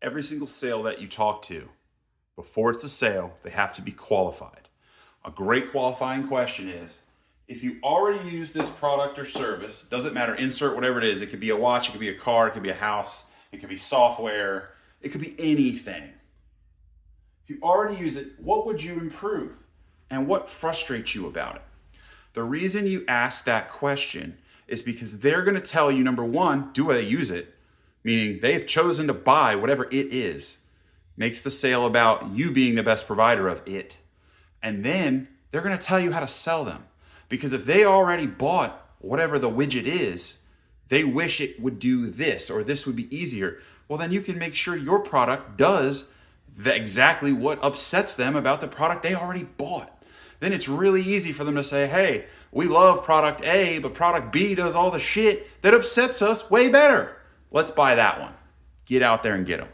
Every single sale that you talk to, before it's a sale, they have to be qualified. A great qualifying question is, if you already use this product or service, doesn't matter, insert whatever it is. It could be a watch, it could be a car, it could be a house, it could be software, it could be anything. If you already use it, what would you improve? And what frustrates you about it? The reason you ask that question is because they're going to tell you, number one, do they use it? Meaning they've chosen to buy whatever it is. Makes the sale about you being the best provider of it. And then they're going to tell you how to sell them. Because if they already bought whatever the widget is, they wish it would do this or this would be easier. Well, then you can make sure your product does exactly what upsets them about the product they already bought. Then it's really easy for them to say, hey, we love product A, but product B does all the shit that upsets us way better. Let's buy that one. Get out there and get them.